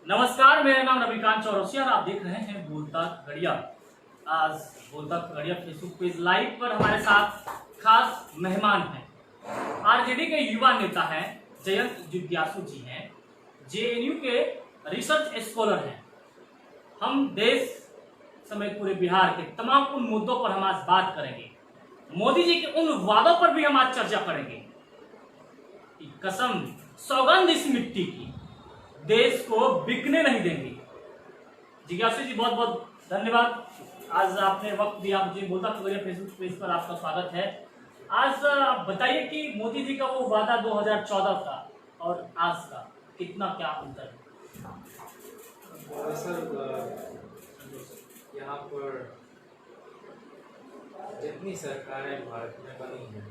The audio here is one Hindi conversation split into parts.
नमस्कार, मेरा नाम रविकांत चौरसिया और आप देख रहे हैं बोलता खगड़िया। आज बोलता खगड़िया फेसबुक पेज लाइव पर हमारे साथ खास मेहमान हैं। आरजेडी के युवा नेता हैं, जयंत जिज्ञासु जी हैं, जेएनयू के रिसर्च स्कॉलर हैं। हम देश समेत पूरे बिहार के तमाम उन मुद्दों पर हम आज बात करेंगे। मोदी जी के उन वादों पर भी हम आज चर्चा करेंगे। कसम सौगंध इस मिट्टी की, देश को बिकने नहीं देंगे। जिज्ञासु जी, बहुत बहुत धन्यवाद। आज आपने वक्त दिया मुझे। बोलता खगड़िया फेसबुक पेज पर आपका स्वागत है। आज आप बताइए कि मोदी जी का वो वादा 2014 का और आज का कितना क्या अंतर है? दरअसल यहाँ पर जितनी सरकारें भारत में बनी हैं,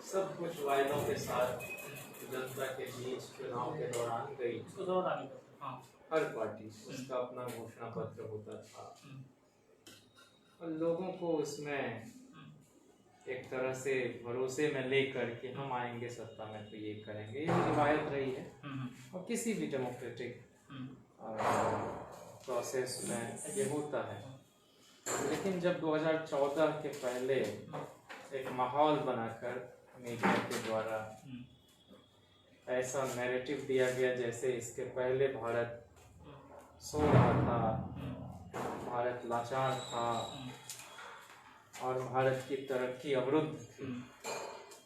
सब कुछ वायदों के साथ जनता के बीच चुनाव के दौरान गई। हाँ। हर पार्टी उसका अपना घोषणा पत्र होता था और लोगों को उसमें एक तरह से भरोसे में लेकर कि हम आएंगे सत्ता में तो ये करेंगे, ये रिवायत रही है और किसी भी डेमोक्रेटिक प्रोसेस में ये होता है। लेकिन जब 2014 के पहले एक माहौल बनाकर मीडिया के द्वारा ऐसा नैरेटिव दिया गया जैसे इसके पहले भारत सो रहा था, भारत लाचार था और भारत की तरक्की अवरुद्ध थी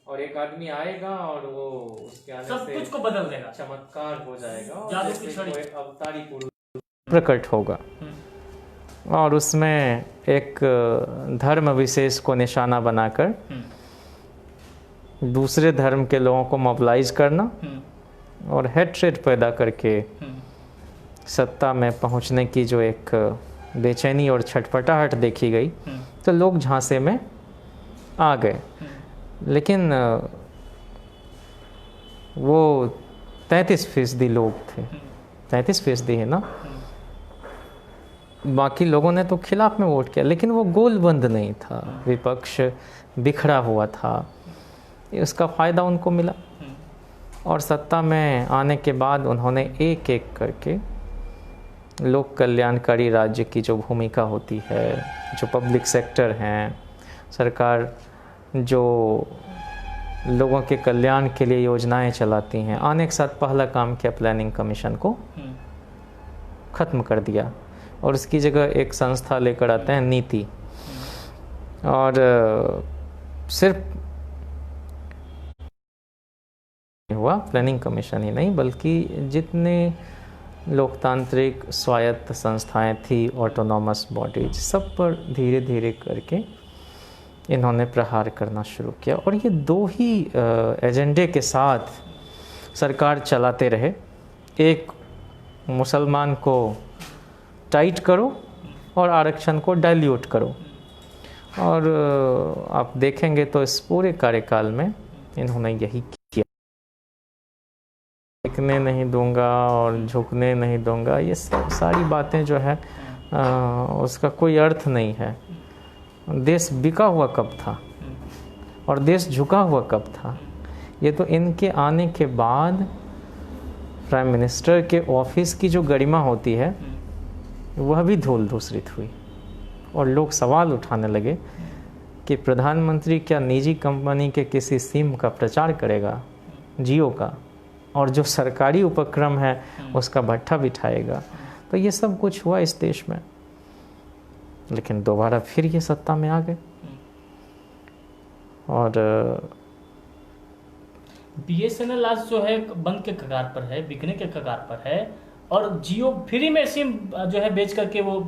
और एक आदमी आएगा और वो उसके आने सब से कुछ को बदल देगा, चमत्कार हो जाएगा और जादू की जैसे छड़ी। कोई अवतारी पुरुष प्रकट होगा और उसमें एक धर्म विशेष को निशाना बनाकर दूसरे धर्म के लोगों को मोबिलाइज करना और हेट्रेड पैदा करके सत्ता में पहुंचने की जो एक बेचैनी और छटपटाहट देखी गई तो लोग झांसे में आ गए। लेकिन वो 33% लोग थे, 33% है ना, बाकी लोगों ने तो खिलाफ में वोट किया, लेकिन वो गोलबंद नहीं था, विपक्ष बिखरा हुआ था। उसका फ़ायदा उनको मिला और सत्ता में आने के बाद उन्होंने एक एक करके लोक कल्याणकारी राज्य की जो भूमिका होती है, जो पब्लिक सेक्टर हैं, सरकार जो लोगों के कल्याण के लिए योजनाएं चलाती हैं, आने के साथ पहला काम किया, प्लानिंग कमीशन को ख़त्म कर दिया और उसकी जगह एक संस्था लेकर आते हैं, नीति। और सिर्फ हुआ प्लानिंग कमीशन ही नहीं बल्कि जितने लोकतांत्रिक स्वायत्त संस्थाएं थी, ऑटोनॉमस बॉडीज, सब पर धीरे धीरे करके इन्होंने प्रहार करना शुरू किया और ये दो ही एजेंडे के साथ सरकार चलाते रहे। एक, मुसलमान को टाइट करो और आरक्षण को डाइल्यूट करो। और आप देखेंगे तो इस पूरे कार्यकाल में इन्होंने यही किया। झुकने नहीं दूंगा और झुकने नहीं दूंगा, ये सारी बातें जो है उसका कोई अर्थ नहीं है। देश बिका हुआ कब था और देश झुका हुआ कब था? ये तो इनके आने के बाद प्राइम मिनिस्टर के ऑफिस की जो गरिमा होती है वह भी धूल धूसरित हुई और लोग सवाल उठाने लगे कि प्रधानमंत्री क्या निजी कंपनी के किसी सिम का प्रचार करेगा, जियो का, और जो सरकारी उपक्रम है उसका भट्ठा बिठाएगा। तो ये सब कुछ हुआ इस देश में, लेकिन दोबारा फिर ये सत्ता में आ गए और बीएसएनएल आज जो है बंद के कगार पर है, बिकने के कगार पर है और जियो फ्री में सिम जो है बेच करके वो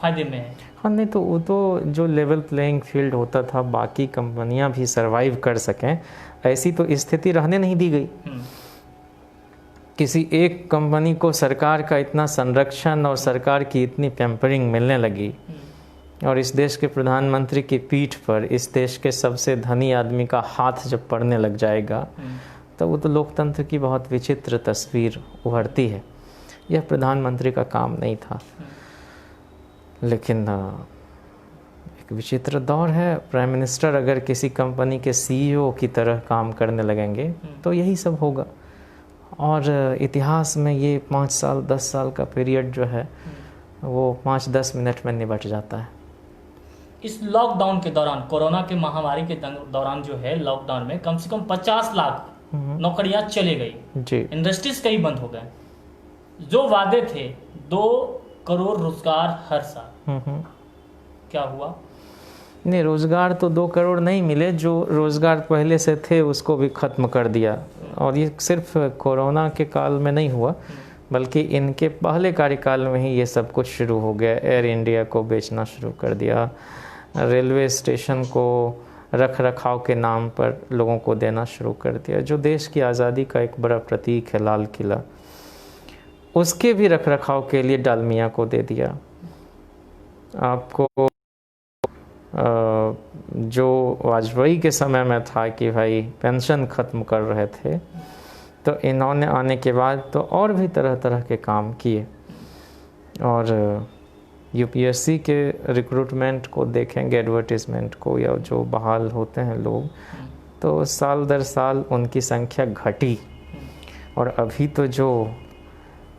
फायदे में है। हाँ, नहीं तो वो तो जो लेवल प्लेइंग फील्ड होता था, बाकी कंपनियां भी सरवाइव कर सकें, ऐसी तो स्थिति रहने नहीं दी गई। किसी एक कंपनी को सरकार का इतना संरक्षण और सरकार की इतनी पैम्परिंग मिलने लगी और इस देश के प्रधानमंत्री की पीठ पर इस देश के सबसे धनी आदमी का हाथ जब पड़ने लग जाएगा तो वो तो लोकतंत्र की बहुत विचित्र तस्वीर उभरती है। यह प्रधानमंत्री का काम नहीं था, लेकिन एक विचित्र दौर है। प्राइम मिनिस्टर अगर किसी कंपनी के सीईओ की तरह काम करने लगेंगे तो यही सब होगा और इतिहास में ये 5 साल 10 साल का पीरियड जो है वो 5-10 मिनट में निपट जाता है। इस लॉकडाउन के दौरान, कोरोना के महामारी के दौरान जो है लॉकडाउन में कम से कम 50 लाख नौकरियां चले गई जी। इंडस्ट्रीज कई बंद हो गए। जो वादे थे 2 करोड़ रोजगार हर साल, क्या हुआ? नहीं, रोज़गार तो 2 करोड़ नहीं मिले, जो रोज़गार पहले से थे उसको भी ख़त्म कर दिया। और ये सिर्फ कोरोना के काल में नहीं हुआ, बल्कि इनके पहले कार्यकाल में ही ये सब कुछ शुरू हो गया। एयर इंडिया को बेचना शुरू कर दिया, रेलवे स्टेशन को रख रखाव के नाम पर लोगों को देना शुरू कर दिया। जो देश की आज़ादी का एक बड़ा प्रतीक है लाल किला, उसके भी रख रखाव के लिए डालमिया को दे दिया। आपको जो वाजपेयी के समय में था कि भाई पेंशन ख़त्म कर रहे थे, तो इन्होंने आने के बाद तो और भी तरह तरह के काम किए। और यूपीएससी के रिक्रूटमेंट को देखेंगे, एडवर्टीज़मेंट को, या जो बहाल होते हैं लोग, तो साल दर साल उनकी संख्या घटी। और अभी तो जो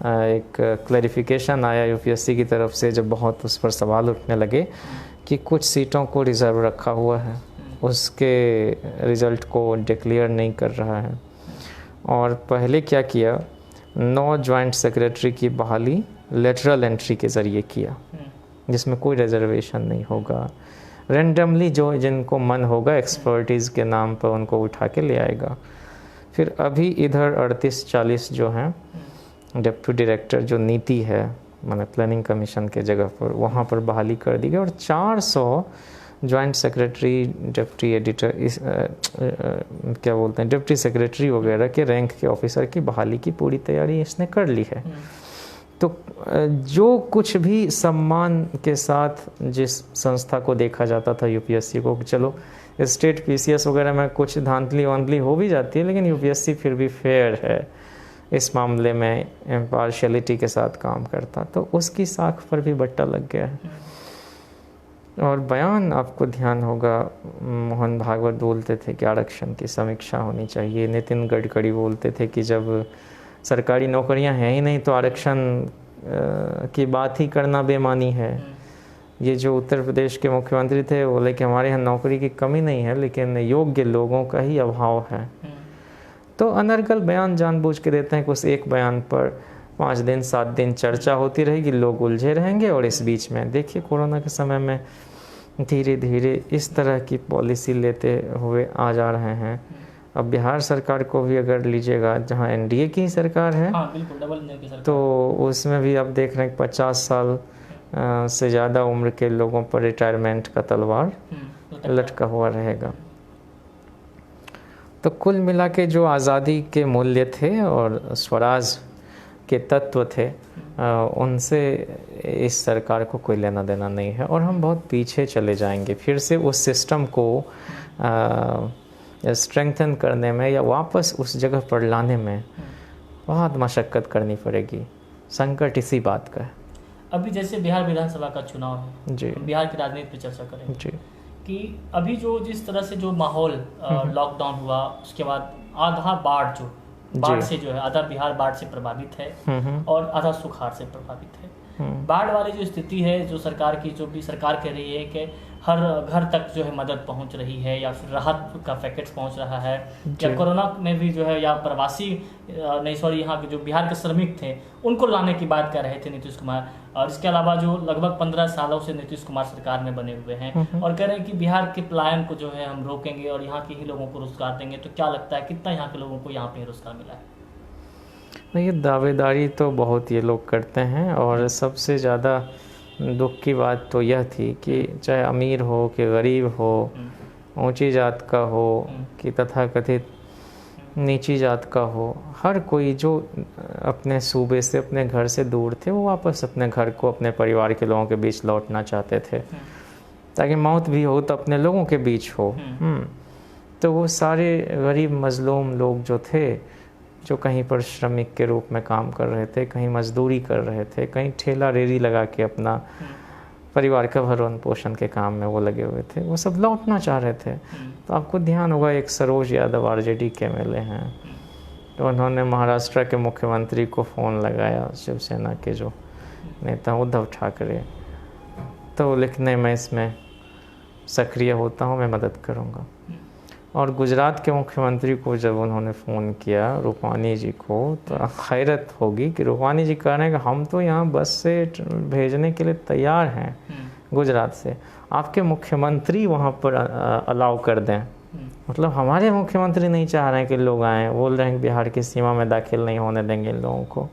एक क्लैरिफिकेशन आया यूपीएससी की तरफ से, जब बहुत उस पर सवाल उठने लगे कि कुछ सीटों को रिज़र्व रखा हुआ है, उसके रिज़ल्ट को डिक्लेयर नहीं कर रहा है। और पहले क्या किया, 9 जॉइंट सेक्रेटरी की बहाली लेटरल एंट्री के ज़रिए किया, जिसमें कोई रिजर्वेशन नहीं होगा। रेंडमली जो जिनको मन होगा एक्सपर्टीज़ के नाम पर उनको उठा के ले आएगा। फिर अभी इधर 38-40 जो हैं डिप्टी डायरेक्टर, जो नीति है माने प्लानिंग कमीशन के जगह पर, वहाँ पर बहाली कर दी गई। और 400 जॉइंट सेक्रेटरी, डिप्टी एडिटर, क्या बोलते हैं, डिप्टी सेक्रेटरी वगैरह के रैंक के ऑफिसर की बहाली की पूरी तैयारी इसने कर ली है। तो जो कुछ भी सम्मान के साथ जिस संस्था को देखा जाता था यूपीएससी को, चलो स्टेट पीसीएस वगैरह में कुछ धांधली वांधली हो भी जाती है, लेकिन यूपीएससी फिर भी फेयर है इस मामले में, इम्पार्शियलिटी के साथ काम करता, तो उसकी साख पर भी बट्टा लग गया है। और बयान आपको ध्यान होगा, मोहन भागवत बोलते थे कि आरक्षण की समीक्षा होनी चाहिए। नितिन गडकरी बोलते थे कि जब सरकारी नौकरियां हैं ही नहीं तो आरक्षण की बात ही करना बेमानी है। ये जो उत्तर प्रदेश के मुख्यमंत्री थे बोले कि हमारे यहाँ नौकरी की कमी नहीं है, लेकिन योग्य लोगों का ही अभाव है। तो अनर्गल बयान जानबूझ के देते हैं कि उस एक बयान पर 5 दिन 7 दिन चर्चा होती रहेगी, लोग उलझे रहेंगे। और इस बीच में देखिए कोरोना के समय में धीरे धीरे इस तरह की पॉलिसी लेते हुए आ जा रहे हैं। अब बिहार सरकार को भी अगर लीजिएगा, जहां एनडीए की सरकार है, हाँ, बिल्कुल डबल इंजन की सरकार, तो उसमें भी आप देख रहे हैं 50 साल से ज़्यादा उम्र के लोगों पर रिटायरमेंट का तलवार लटका हुआ रहेगा। तो कुल मिला के जो आज़ादी के मूल्य थे और स्वराज के तत्व थे, उनसे इस सरकार को कोई लेना देना नहीं है। और हम बहुत पीछे चले जाएंगे, फिर से उस सिस्टम को स्ट्रेंथन करने में या वापस उस जगह पर लाने में बहुत मशक्क़त करनी पड़ेगी। संकट इसी बात का है। अभी जैसे बिहार विधानसभा का चुनाव है जी, बिहार की राजनीति पर चर्चा करें जी, कि अभी जो जिस तरह से जो माहौल लॉकडाउन हुआ, उसके बाद आधा बाढ़ से जो है, आधा बिहार बाढ़ से प्रभावित है और आधा सुखाड़ से प्रभावित है। बाढ़ वाली जो स्थिति है, जो सरकार की, जो भी सरकार कह रही है कि हर घर तक जो है मदद पहुंच रही है, या फिर राहत का पैकेट्स पहुंच रहा है, या कोरोना में भी जो है, या प्रवासी नहीं सॉरी यहाँ के जो बिहार के श्रमिक थे उनको लाने की बात कर रहे थे नीतीश कुमार। और इसके अलावा जो लगभग 15 सालों से नीतीश कुमार सरकार में बने हुए हैं और कह रहे हैं कि बिहार के पलायन को जो है हम रोकेंगे और यहाँ के ही लोगों को रोजगार देंगे। तो क्या लगता है कितना यहाँ के लोगों को यहाँ पे रोजगार मिला है? ये दावेदारी तो बहुत ये लोग करते हैं। और सबसे ज़्यादा दुख की बात तो यह थी कि चाहे अमीर हो कि गरीब हो, ऊंची जात का हो कि तथाकथित नीची जात का हो, हर कोई जो अपने सूबे से, अपने घर से दूर थे, वो वापस अपने घर को, अपने परिवार के लोगों के बीच लौटना चाहते थे, ताकि मौत भी हो तो अपने लोगों के बीच हो। तो वो सारे गरीब मजलूम लोग जो थे, जो कहीं पर श्रमिक के रूप में काम कर रहे थे, कहीं मजदूरी कर रहे थे, कहीं ठेला रेरी लगा के अपना परिवार का भरण पोषण के काम में वो लगे हुए थे, वो सब लौटना चाह रहे थे। तो आपको ध्यान होगा, एक सरोज यादव आरजेडी के एमएलए हैं, तो उन्होंने महाराष्ट्र के मुख्यमंत्री को फ़ोन लगाया, शिवसेना के जो नेता उद्धव ठाकरे, तो लिखने मैं इसमें सक्रिय होता हूँ, मैं मदद करूँगा। और गुजरात के मुख्यमंत्री को जब उन्होंने फ़ोन किया, रूपानी जी को, तो हैरत होगी कि रूपानी जी कह रहे हैं कि हम तो यहाँ बस से भेजने के लिए तैयार हैं गुजरात से, आपके मुख्यमंत्री वहाँ पर अलाउ कर दें। मतलब हमारे मुख्यमंत्री नहीं चाह रहे हैं कि लोग आएँ, बोल रहे हैं कि बिहार की सीमा में दाखिल नहीं होने देंगे इन लोगों को।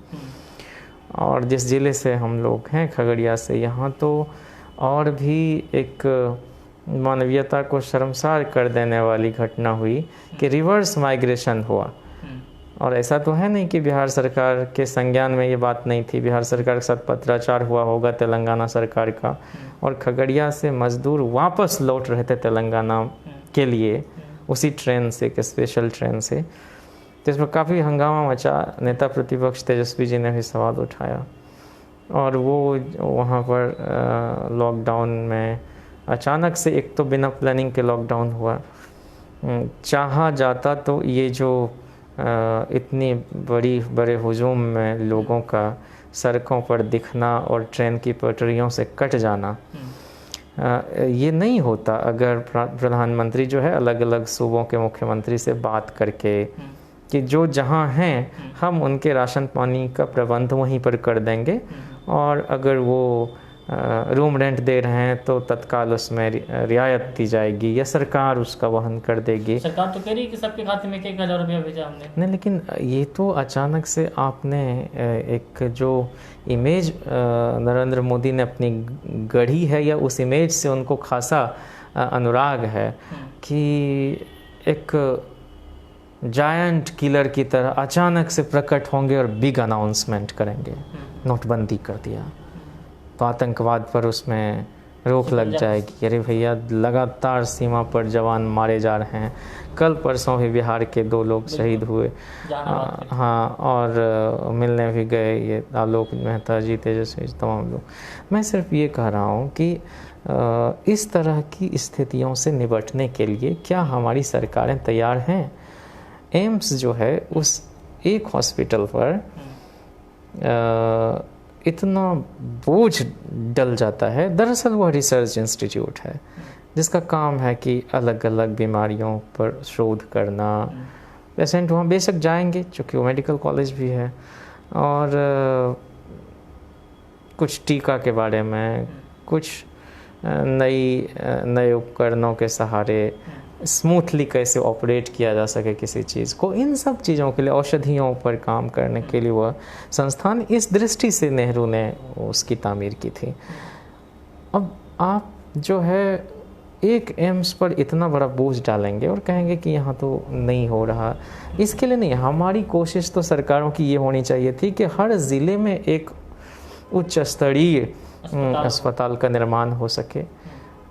और जिस ज़िले से हम लोग हैं, खगड़िया से, यहाँ तो और भी एक मानवीयता को शर्मसार कर देने वाली घटना हुई कि रिवर्स माइग्रेशन हुआ। और ऐसा तो है नहीं कि बिहार सरकार के संज्ञान में ये बात नहीं थी, बिहार सरकार के साथ पत्राचार हुआ होगा तेलंगाना सरकार का, और खगड़िया से मजदूर वापस लौट रहे थे तेलंगाना के लिए उसी ट्रेन से, एक स्पेशल ट्रेन से। तो इसमें काफ़ी हंगामा मचा, नेता प्रतिपक्ष तेजस्वी जी ने भी सवाल उठाया, और वो वहाँ पर लॉकडाउन में अचानक से, एक तो बिना प्लानिंग के लॉकडाउन हुआ, चाहा जाता तो ये जो इतनी बड़े हुजूम में लोगों का सड़कों पर दिखना और ट्रेन की पटरियों से कट जाना, ये नहीं होता अगर प्रधानमंत्री जो है अलग अलग सूबों के मुख्यमंत्री से बात करके कि जो जहाँ हैं हम उनके राशन पानी का प्रबंध वहीं पर कर देंगे, और अगर वो रूम रेंट दे रहे हैं तो तत्काल उसमें रियायत दी जाएगी या सरकार उसका वहन कर देगी। सरकार तो कह रही है कि सबके खाते में 1,000 रुपया भेजा हमने। नहीं, लेकिन ये तो अचानक से आपने एक जो इमेज नरेंद्र मोदी ने अपनी गढ़ी है, या उस इमेज से उनको खासा अनुराग है कि एक जायंट किलर की तरह अचानक से प्रकट होंगे और बिग अनाउंसमेंट करेंगे, नोटबंदी कर दिया तो आतंकवाद पर उसमें रोक लग जाएगी। अरे भैया, लगातार सीमा पर जवान मारे जा रहे हैं, कल परसों भी बिहार के 2 लोग शहीद हुए। हाँ, और मिलने भी गए ये आलोक मेहता जी, तेजस्वी, तमाम लोग। मैं सिर्फ ये कह रहा हूँ कि इस तरह की स्थितियों से निपटने के लिए क्या हमारी सरकारें तैयार हैं? एम्स जो है, उस एक हॉस्पिटल पर इतना बोझ डल जाता है। दरअसल वह रिसर्च इंस्टीट्यूट है जिसका काम है कि अलग अलग बीमारियों पर शोध करना। पेशेंट वहाँ बेशक जाएंगे चूँकि वो मेडिकल कॉलेज भी है, और कुछ टीका के बारे में, कुछ नए उपकरणों के सहारे स्मूथली कैसे ऑपरेट किया जा सके किसी चीज़ को, इन सब चीज़ों के लिए, औषधियों पर काम करने के लिए वह संस्थान, इस दृष्टि से नेहरू ने उसकी तामीर की थी। अब आप जो है एक एम्स पर इतना बड़ा बोझ डालेंगे और कहेंगे कि यहाँ तो नहीं हो रहा। इसके लिए नहीं, हमारी कोशिश तो सरकारों की ये होनी चाहिए थी कि हर ज़िले में एक उच्च स्तरीय अस्पताल का निर्माण हो सके।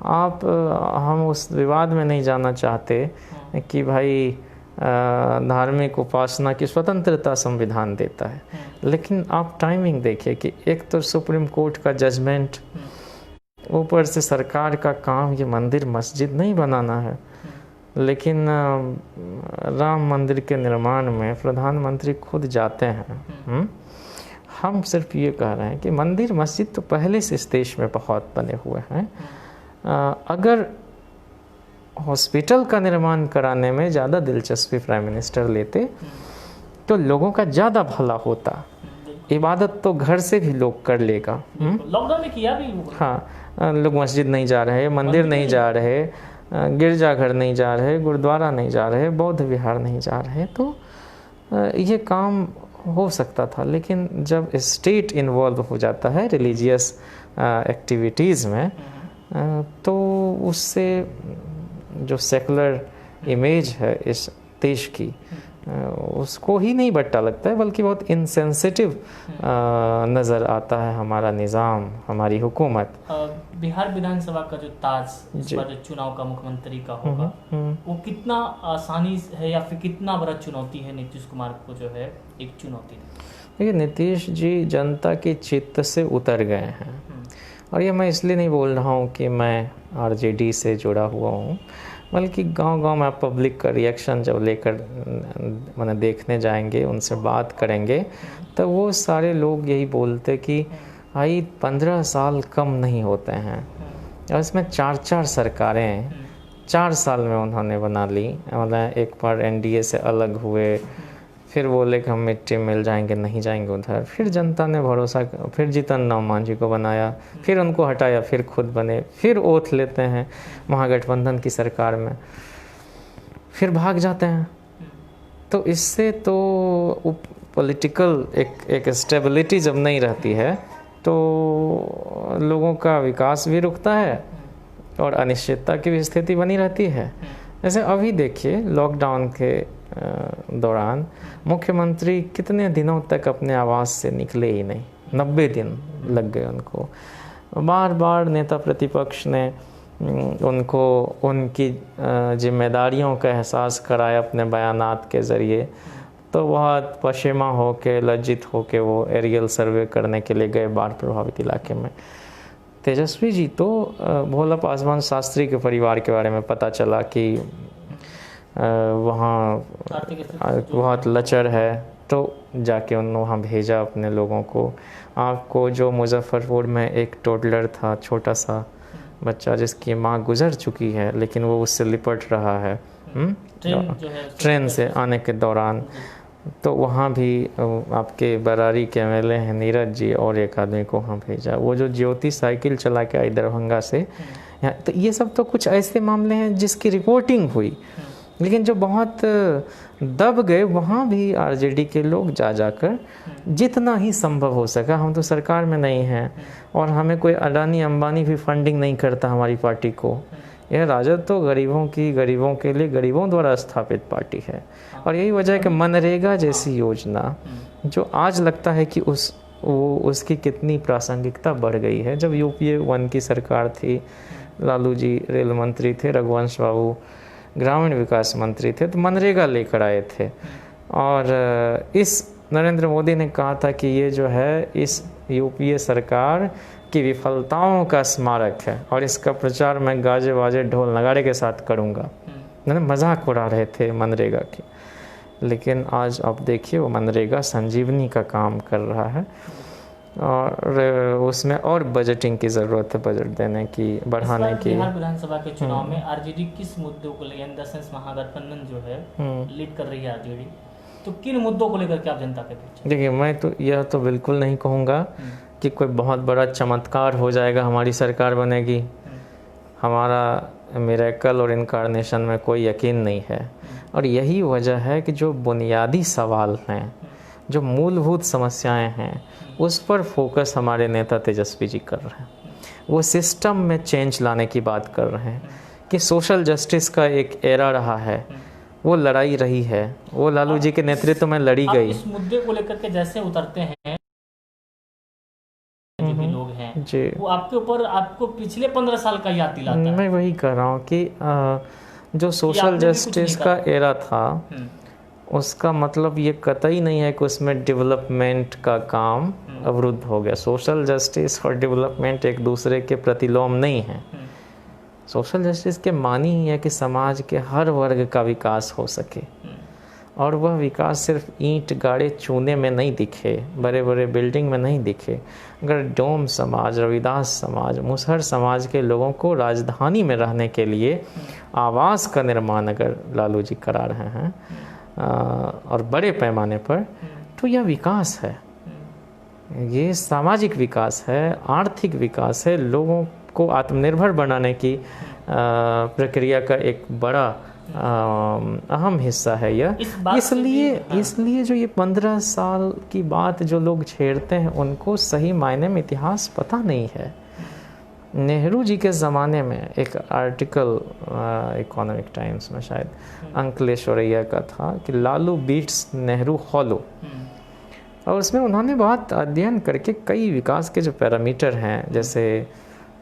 हम उस विवाद में नहीं जाना चाहते कि भाई धार्मिक उपासना की स्वतंत्रता संविधान देता है, लेकिन आप टाइमिंग देखिए कि एक तो सुप्रीम कोर्ट का जजमेंट, ऊपर से सरकार का काम ये मंदिर मस्जिद नहीं बनाना है, लेकिन राम मंदिर के निर्माण में प्रधानमंत्री खुद जाते हैं। हम सिर्फ ये कह रहे हैं कि मंदिर मस्जिद तो पहले से इस देश में बहुत बने हुए हैं। अगर हॉस्पिटल का निर्माण कराने में ज़्यादा दिलचस्पी प्राइम मिनिस्टर लेते तो लोगों का ज़्यादा भला होता। इबादत तो घर से भी लोग कर लेगा। लॉकडाउन में किया भी। हाँ, लोग मस्जिद नहीं जा रहे, मंदिर नहीं जा रहे, गिरजाघर नहीं जा रहे, गुरुद्वारा नहीं जा रहे, बौद्ध विहार नहीं जा रहे, तो ये काम हो सकता था। लेकिन जब स्टेट इन्वॉल्व हो जाता है रिलीजियस एक्टिविटीज़ में, तो उससे जो सेकुलर इमेज है इस देश की, उसको ही नहीं बट्टा लगता है, बल्कि बहुत इनसेंसिटिव नज़र आता है हमारा निज़ाम, हमारी हुकूमत। बिहार विधानसभा का जो ताज पर चुनाव का मुख्यमंत्री का होगा, वो कितना आसानी है या फिर कितना बड़ा चुनौती है नीतीश कुमार को, जो है एक चुनौती? देखिए, नीतीश जी जनता के चित्त से उतर गए हैं, और ये मैं इसलिए नहीं बोल रहा हूँ कि मैं आरजेडी से जुड़ा हुआ हूँ। बल्कि गांव-गांव में आप पब्लिक का रिएक्शन जब लेकर माने देखने जाएंगे, उनसे बात करेंगे, तो वो सारे लोग यही बोलते कि भाई 15 साल कम नहीं होते हैं। और इसमें 4-4 सरकारें 4 साल में उन्होंने बना ली। मतलब एक बार एनडीए से अलग हुए, फिर बोले कि हम मिट्टी मिल जाएंगे, नहीं जाएंगे उधर, फिर जनता ने भरोसा, फिर जीतन राम मांझी को बनाया, फिर उनको हटाया, फिर खुद बने, फिर ओथ लेते हैं महागठबंधन की सरकार में, फिर भाग जाते हैं। तो इससे तो पॉलिटिकल एक स्टेबिलिटी जब नहीं रहती है तो लोगों का विकास भी रुकता है और अनिश्चितता की भी स्थिति बनी रहती है। जैसे अभी देखिए लॉकडाउन के दौरान मुख्यमंत्री कितने दिनों तक अपने आवास से निकले ही नहीं, 90 दिन लग गए उनको। बार बार नेता प्रतिपक्ष ने उनको उनकी जिम्मेदारियों का एहसास कराया अपने बयानात के ज़रिए, तो बहुत पश्चिमा होके, लज्जित होके वो एरियल सर्वे करने के लिए गए बाढ़ प्रभावित इलाके में। तेजस्वी जी तो भोला पासवान शास्त्री के परिवार के बारे में पता चला कि वहाँ बहुत लचर है, तो जाके उन्होंने वहाँ भेजा अपने लोगों को। आपको जो मुजफ्फरपुर में एक टोडलर था, छोटा सा बच्चा जिसकी माँ गुजर चुकी है लेकिन वो उससे लिपट रहा है ट्रेन से आने के दौरान, तो वहाँ भी आपके बरारी के एमएलए हैं नीरज जी और एक आदमी को वहाँ भेजा। वो जो ज्योति साइकिल चला के आई दरभंगा से, तो ये सब तो कुछ ऐसे मामले हैं जिसकी रिपोर्टिंग हुई, लेकिन जो बहुत दब गए वहाँ भी आरजेडी के लोग जाकर जितना ही संभव हो सका, हम तो सरकार में नहीं हैं और हमें कोई अडानी अंबानी भी फंडिंग नहीं करता हमारी पार्टी को। यह राजद तो गरीबों के लिए गरीबों द्वारा स्थापित पार्टी है। और यही वजह है कि मनरेगा जैसी योजना जो आज लगता है कि उसकी कितनी प्रासंगिकता बढ़ गई है। जब यूपीए 1 की सरकार थी, लालू जी रेल मंत्री थे, रघुवंश बाबू ग्रामीण विकास मंत्री थे, तो मनरेगा लेकर आए थे। और इस नरेंद्र मोदी ने कहा था कि ये जो है इस यूपीए सरकार की विफलताओं का स्मारक है और इसका प्रचार मैं गाजे बाजे ढोल नगाड़े के साथ करूँगा। मजाक उड़ा रहे थे मनरेगा की, लेकिन आज आप देखिए वो मनरेगा संजीवनी का काम कर रहा है और उसमें और बजटिंग की ज़रूरत है, बजट देने की, बढ़ाने की। बिहार विधानसभा के चुनाव में आरजेडी किस मुद्दों को लेकर, इन द सेंस महागठबंधन जो है लीड कर रही है आरजेडी, तो किन मुद्दों को लेकर के आप जनता के बीच? देखिए, मैं तो यह तो बिल्कुल नहीं कहूँगा कि कोई बहुत बड़ा चमत्कार हो जाएगा, हमारी सरकार बनेगी। हमारा मिरेकल और इनकारनेशन में कोई यकीन नहीं है। और यही वजह है कि जो बुनियादी सवाल हैं, जो मूलभूत समस्याएं हैं, उस पर फोकस हमारे नेता तेजस्वी जी कर रहे हैं। वो सिस्टम में चेंज लाने की बात कर रहे हैं कि सोशल जस्टिस का एक एरा रहा है, वो लड़ाई रही है, वो लालू जी के नेतृत्व में लड़ी गई। इस मुद्दे को लेकर के जैसे उतरते हैं जो भी लोग हैं जी, वो आपके ऊपर आपको पिछले 15 साल का याद दिलाता है। मैं वही कह रहा हूँ कि जो सोशल जस्टिस का एरा था उसका मतलब ये कतई नहीं है कि उसमें डेवलपमेंट का काम अवरुद्ध हो गया। सोशल जस्टिस और डेवलपमेंट एक दूसरे के प्रतिलोम नहीं है। सोशल जस्टिस के मानी ही है कि समाज के हर वर्ग का विकास हो सके, और वह विकास सिर्फ ईंट गाड़े चूने में नहीं दिखे, बड़े बड़े बिल्डिंग में नहीं दिखे। अगर डोम समाज, रविदास समाज, मुसहर समाज के लोगों को राजधानी में रहने के लिए आवास का निर्माण अगर लालू जी करा रहे हैं और बड़े पैमाने पर, तो यह विकास है, ये सामाजिक विकास है, आर्थिक विकास है, लोगों को आत्मनिर्भर बनाने की प्रक्रिया का एक बड़ा अहम हिस्सा है यह। इसलिए जो ये 15 साल की बात जो लोग छेड़ते हैं उनको सही मायने में इतिहास पता नहीं है। नेहरू जी के ज़माने में एक आर्टिकल इकोनॉमिक टाइम्स में शायद अंकलेश्वरैया का था कि लालू बीट्स नेहरू हॉलो, और उसमें उन्होंने बहुत अध्ययन करके कई विकास के जो पैरामीटर हैं, जैसे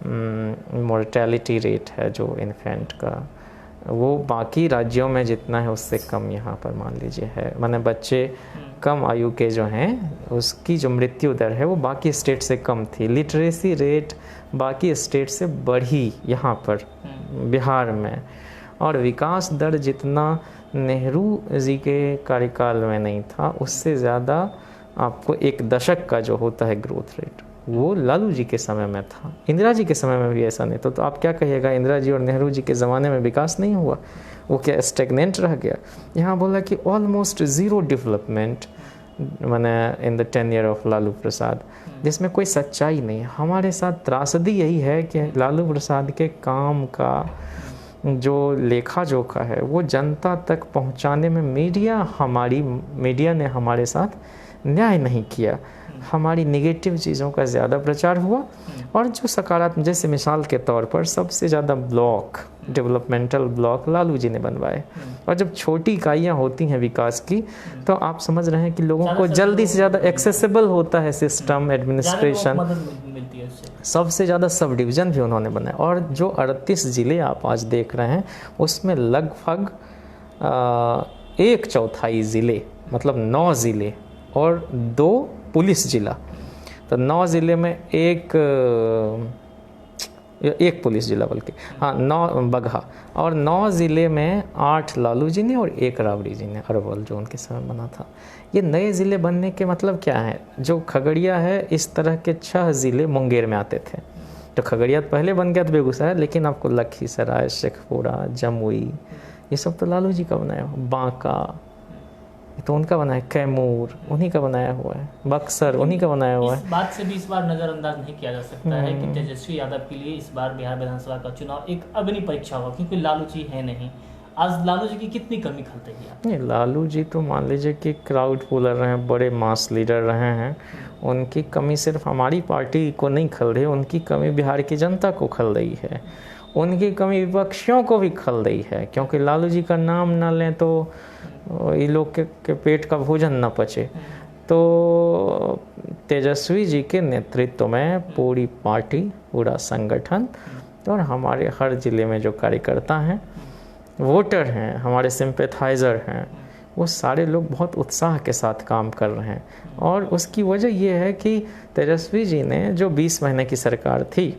मोर्टेलिटी रेट है जो इन्फेंट का, वो बाकी राज्यों में जितना है उससे कम यहाँ पर मान लीजिए है, माने बच्चे कम आयु के जो हैं उसकी जो मृत्यु दर है वो बाकी स्टेट से कम थी। लिटरेसी रेट बाकी स्टेट से बढ़ी यहाँ पर बिहार में, और विकास दर जितना नेहरू जी के कार्यकाल में नहीं था, उससे ज़्यादा आपको एक दशक का जो होता है ग्रोथ रेट, वो लालू जी के समय में था। इंदिरा जी के समय में भी ऐसा नहीं तो आप क्या कहिएगा, इंदिरा जी और नेहरू जी के ज़माने में विकास नहीं हुआ, वो क्या स्टेगनेंट रह गया? यहाँ बोला कि ऑलमोस्ट ज़ीरो डेवलपमेंट मैंने in the tenure of Lalu Prasad, जिसमें कोई सच्चाई नहीं है। हमारे साथ त्रासदी यही है कि लालू प्रसाद के काम का जो लेखा जोखा है वो जनता तक पहुंचाने में मीडिया ने हमारे साथ न्याय नहीं किया। हमारी नेगेटिव चीज़ों का ज़्यादा प्रचार हुआ और जो सकारात्मक, जैसे मिसाल के तौर पर सबसे ज़्यादा block, developmental block Lalu ji ने बनवाए। और जब छोटी इकाइयाँ होती हैं विकास की तो आप समझ रहे हैं कि लोगों को जल्दी से ज़्यादा एक्सेसिबल होता है सिस्टम, एडमिनिस्ट्रेशन, सबसे ज़्यादा सब डिवीज़न भी उन्होंने बनाए। और जो 38 ज़िले आप आज देख रहे हैं उसमें लगभग 1/4 ज़िले, मतलब 9 ज़िले और 2 पुलिस ज़िला, तो 9 ज़िले में एक पुलिस ज़िला, बल्कि 9 बगहा, और 9 ज़िले में 8 लालू जी ने और 1 राबड़ी जी ने, अरवल जो उनके समय बना था। ये नए ज़िले बनने के मतलब क्या है? जो खगड़िया है, इस तरह के 6 ज़िले मुंगेर में आते थे। तो खगड़िया तो पहले बन गया था बेगूसराय, लेकिन आपको लखीसराय, शेखपुरा, जमुई, ये सब तो लालू जी का बनाया हुआ। बांका तो उनका बनाया, कैमूर उन्हीं का बनाया हुआ है, बक्सर उन्हीं का बनाया हुआ है। इस बात से भी इस बार नज़रअंदाज नहीं किया जा सकता है कि तेजस्वी यादव के लिए इस बार बिहार विधानसभा का चुनाव एक अग्नि परीक्षा हुआ, क्योंकि लालू जी है नहीं। आज लालू जी की कितनी कमी खलते हैं? नहीं, लालू जी तो मान लीजिए कि क्राउड पुलर रहे हैं, बड़े मास लीडर रहे हैं। उनकी कमी सिर्फ हमारी पार्टी को नहीं खल रही, उनकी कमी बिहार की जनता को खल रही है, उनकी कमी विपक्षियों को भी खल रही है। क्योंकि लालू जी का नाम ना लें तो ये लोग के पेट का भोजन न पचे। तो तेजस्वी जी के नेतृत्व में पूरी पार्टी, पूरा संगठन और हमारे हर ज़िले में जो कार्यकर्ता हैं, वोटर हैं, हमारे सिंपैथाइज़र हैं, वो सारे लोग बहुत उत्साह के साथ काम कर रहे हैं। और उसकी वजह ये है कि तेजस्वी जी ने जो 20 महीने की सरकार थी,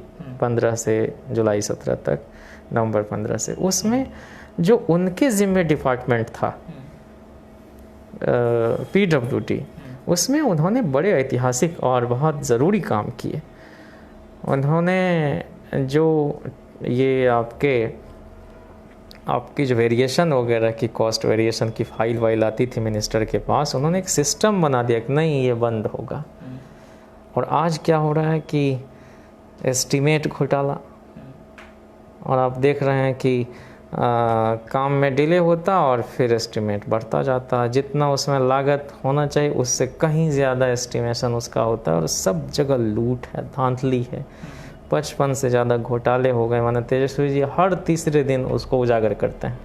15 से जुलाई 17 तक, नवंबर 15 से, उसमें जो उनके ज़िम्मे डिपार्टमेंट था PWD, उसमें उन्होंने बड़े ऐतिहासिक और बहुत ज़रूरी काम किए। उन्होंने जो ये आपकी जो वेरिएशन वगैरह की, कॉस्ट वेरिएशन की फाइल आती थी मिनिस्टर के पास, उन्होंने एक सिस्टम बना दिया कि नहीं, ये बंद होगा। और आज क्या हो रहा है कि एस्टीमेट घोटाला, और आप देख रहे हैं कि काम में डिले होता और फिर एस्टीमेट बढ़ता जाता, जितना उसमें लागत होना चाहिए उससे कहीं ज़्यादा एस्टीमेशन उसका होता है। और सब जगह लूट है, धांधली है, 55 से ज़्यादा घोटाले हो गए। माने तेजस्वी जी हर तीसरे दिन उसको उजागर करते हैं।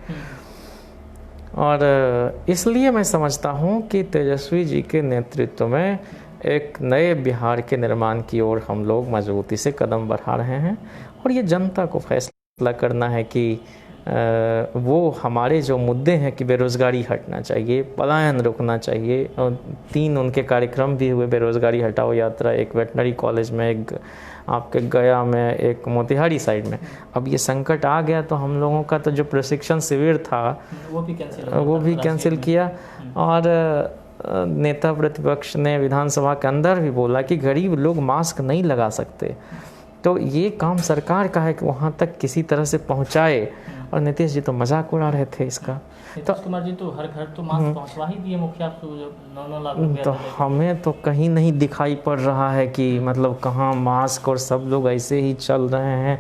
और इसलिए मैं समझता हूँ कि तेजस्वी जी के नेतृत्व में एक नए बिहार के निर्माण की ओर हम लोग मजबूती से कदम बढ़ा रहे हैं। और ये जनता को फैसला करना है कि वो हमारे जो मुद्दे हैं कि बेरोज़गारी हटना चाहिए, पलायन रुकना चाहिए। और 3 उनके कार्यक्रम भी हुए, बेरोज़गारी हटाओ यात्रा, एक वेटनरी कॉलेज में, एक आपके गया में, एक मोतिहारी साइड में। अब ये संकट आ गया तो हम लोगों का तो जो प्रशिक्षण शिविर था वो भी कैंसिल किया। और नेता प्रतिपक्ष ने विधानसभा के अंदर भी बोला कि गरीब लोग मास्क नहीं लगा सकते, तो ये काम सरकार का है कि वहाँ तक किसी तरह से पहुँचाए। और नीतीश जी तो मजाक उड़ा रहे थे इसका। तो कुमार जी तो हर घर तो मास्क पहुँचवा ही दिए मुखिया को, जो 9 लाख रुपया तो हमें तो कहीं नहीं दिखाई पड़ रहा है कि मतलब कहाँ मास्क, और सब लोग ऐसे ही चल रहे हैं,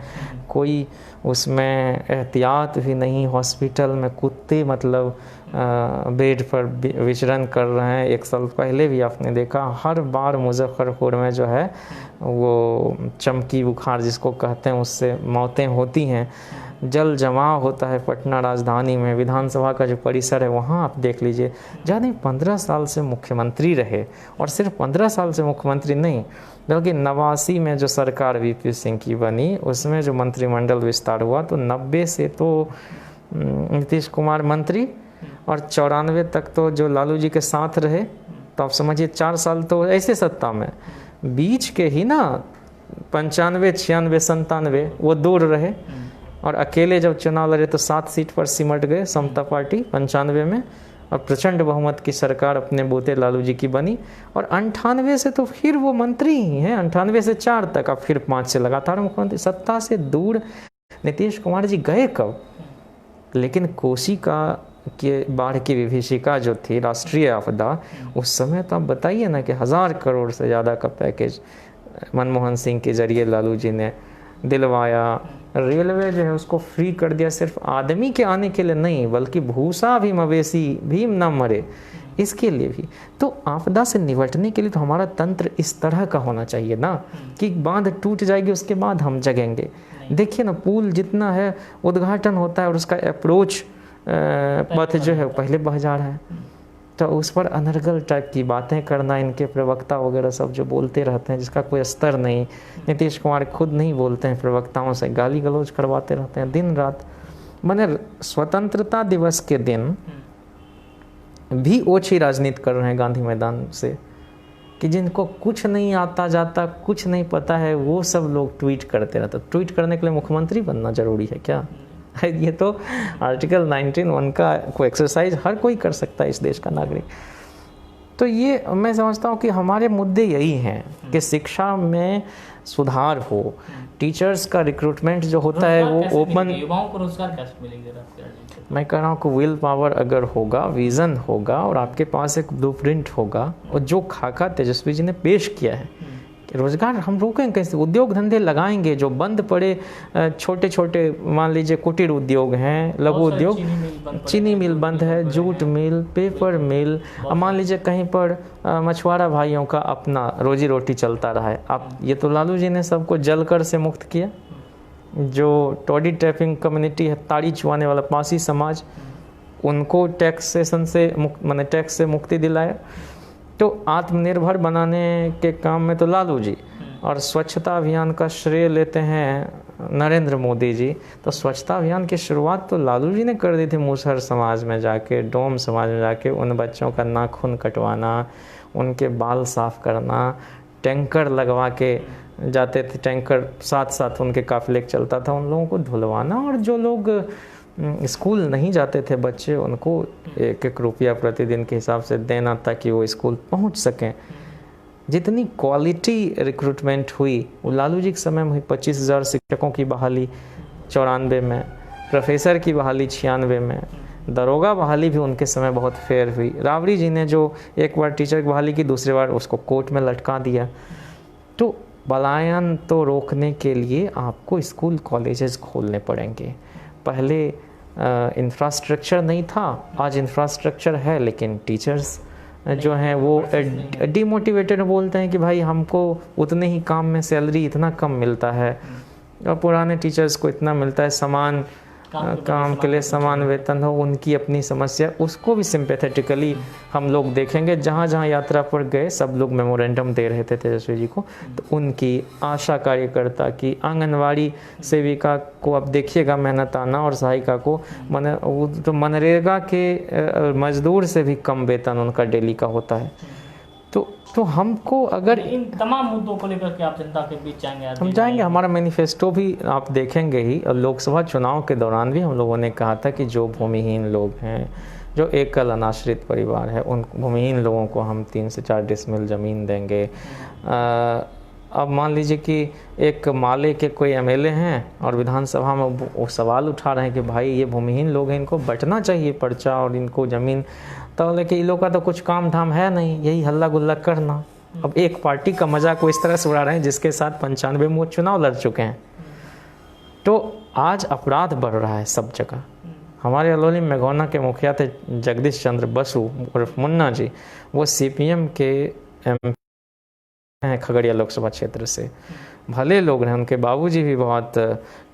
कोई उसमें एहतियात भी नहीं। हॉस्पिटल में कुत्ते मतलब बेड पर विचरण कर रहे हैं। 1 साल पहले भी आपने देखा, हर बार मुजफ्फरपुर में जो है वो चमकी बुखार जिसको कहते हैं, उससे मौतें होती हैं। जल जमाव होता है पटना राजधानी में, विधानसभा का जो परिसर है वहाँ आप देख लीजिए। जाने 15 साल से मुख्यमंत्री रहे, और सिर्फ 15 साल से मुख्यमंत्री नहीं बल्कि 89 में जो सरकार VP सिंह की बनी, उसमें जो मंत्रिमंडल विस्तार हुआ तो 90 से तो नीतीश कुमार मंत्री, और 94 तक तो जो लालू जी के साथ रहे। तो आप समझिए 4 साल तो ऐसे सत्ता में, बीच के ही ना 95, 96, 97 वो दूर रहे। और अकेले जब चुनाव लड़े तो 7 सीट पर सिमट गए समता पार्टी 95 में, और प्रचंड बहुमत की सरकार अपने बोते लालू जी की बनी। और 98 से तो फिर वो मंत्री ही हैं, 98 से 4 तक, अब फिर 5 से लगातार मुख्यमंत्री। सत्ता से दूर नीतीश कुमार जी गए कब? लेकिन कोसी का के बाढ़ की विभीषिका जो थी, राष्ट्रीय आपदा, उस समय तो आप बताइए ना कि 1000 करोड़ से ज़्यादा का पैकेज मनमोहन सिंह के जरिए लालू जी ने दिलवाया। रेलवे जो है उसको फ्री कर दिया, सिर्फ आदमी के आने के लिए नहीं, बल्कि भूसा भी, मवेशी भी ना मरे, इसके लिए भी। तो आपदा से निपटने के लिए तो हमारा तंत्र इस तरह का होना चाहिए ना कि बांध टूट जाएगी उसके बाद हम जगेंगे। देखिए ना, पुल जितना है उद्घाटन होता है और उसका अप्रोच पथ जो है पहले बह जा रहा है, तो उस पर अनर्गल टाइप की बातें करना, इनके प्रवक्ता वगैरह सब जो बोलते रहते हैं जिसका कोई स्तर नहीं। नीतीश कुमार खुद नहीं बोलते हैं, प्रवक्ताओं से गाली गलौज करवाते रहते हैं दिन रात। मैंने स्वतंत्रता दिवस के दिन भी ओछी राजनीति कर रहे हैं गांधी मैदान से, कि जिनको कुछ नहीं आता जाता, कुछ नहीं पता है, वो सब लोग ट्वीट करते रहते। ट्वीट करने के लिए मुख्यमंत्री बनना जरूरी है क्या? ये तो आर्टिकल 19(1) का कोई एक्सरसाइज हर कोई कर सकता है इस देश का नागरिक। तो ये मैं समझता हूँ कि हमारे मुद्दे यही हैं कि शिक्षा में सुधार हो, टीचर्स का रिक्रूटमेंट जो होता है वो ओपन। युवाओं को रोजगार कैसे मिलेगा? मैं कह रहा हूँ कि विल पावर अगर होगा, विज़न होगा और आपके पास एक ब्लूप्रिंट होगा, और जो खाका तेजस्वी जी ने पेश किया है, रोजगार हम रोकेंगे कैसे? उद्योग धंधे लगाएंगे, जो बंद पड़े छोटे छोटे मान लीजिए कुटीर उद्योग हैं, लघु उद्योग, चीनी मिल बंद है, जूट मिल, पेपर मिल, मान लीजिए कहीं पर मछुआरा भाइयों का अपना रोजी रोटी चलता रहा है। अब ये तो लालू जी ने सबको जलकर से मुक्त किया। जो टॉडी टैपिंग कम्युनिटी है, ताड़ी चुआने वाला पासी समाज, उनको टैक्सेशन से माने टैक्स से मुक्ति दिलाया। तो आत्मनिर्भर बनाने के काम में तो लालू जी, और स्वच्छता अभियान का श्रेय लेते हैं नरेंद्र मोदी जी। तो स्वच्छता अभियान की शुरुआत तो लालू जी ने कर दी थी, मुसहर समाज में जाके, डोम समाज में जाके उन बच्चों का नाखून कटवाना, उनके बाल साफ करना, टैंकर लगवा के जाते थे, टैंकर साथ साथ उनके काफिले चलता था, उन लोगों को धुलवाना। और जो लोग स्कूल नहीं जाते थे बच्चे, उनको 1-1 रुपया प्रतिदिन के हिसाब से देना ताकि वो स्कूल पहुंच सकें। जितनी क्वालिटी रिक्रूटमेंट हुई वो लालू जी के समय में हुई। 25,000 शिक्षकों की बहाली 94 में, प्रोफेसर की बहाली 96 में, दरोगा बहाली भी उनके समय बहुत फेयर हुई। राबड़ी जी ने जो एक बार टीचर की बहाली की, दूसरी बार उसको कोर्ट में लटका दिया। तो पलायन तो रोकने के लिए आपको स्कूल कॉलेजेस खोलने पड़ेंगे। पहले इंफ्रास्ट्रक्चर नहीं था, आज इंफ्रास्ट्रक्चर है, लेकिन टीचर्स जो हैं वो डिमोटिवेटेड बोलते हैं कि भाई हमको उतने ही काम में सैलरी इतना कम मिलता है, और पुराने टीचर्स को इतना मिलता है, समान काम के लिए समान वेतन हो। उनकी अपनी समस्या, उसको भी सिंपैथेटिकली हम लोग देखेंगे। जहाँ जहाँ यात्रा पर गए सब लोग मेमोरेंडम दे रहे थे तेजस्वी जी को, तो उनकी आशा कार्यकर्ता की, आंगनवाड़ी सेविका को अब देखिएगा मेहनत आना, और सहायिका को तो मनरेगा के मजदूर से भी कम वेतन उनका डेली का होता है। तो हमको अगर इन तमाम मुद्दों को लेकर के आप जनता के बीच जाएंगे? हम जाएंगे। हमारा मैनिफेस्टो भी आप देखेंगे ही, और लोकसभा चुनाव के दौरान भी हम लोगों ने कहा था कि जो भूमिहीन लोग हैं, जो एकल अनाश्रित परिवार है, उन भूमिहीन लोगों को हम 3 से 4 डिसमिल ज़मीन देंगे। अब मान लीजिए कि एक माले के कोई एमएलए हैं और विधानसभा में वो सवाल उठा रहे हैं कि भाई ये भूमिहीन लोग हैं, इनको बंटना चाहिए पर्चा और इनको ज़मीन, तो लेकिन इन लोगों का तो कुछ काम धाम है नहीं, यही हल्ला गुल्ला करना। अब एक पार्टी का मजाक वो इस तरह से उड़ा रहे हैं जिसके साथ 95 में वो चुनाव लड़ चुके हैं। तो आज अपराध बढ़ रहा है सब जगह। हमारे अलौली मेघोना के मुखिया थे जगदीश चंद्र बसु उर्फ मुन्ना जी, वो सीपीएम के हैं खगड़िया लोकसभा क्षेत्र से। भले लोग हैं, उनके बाबूजी भी बहुत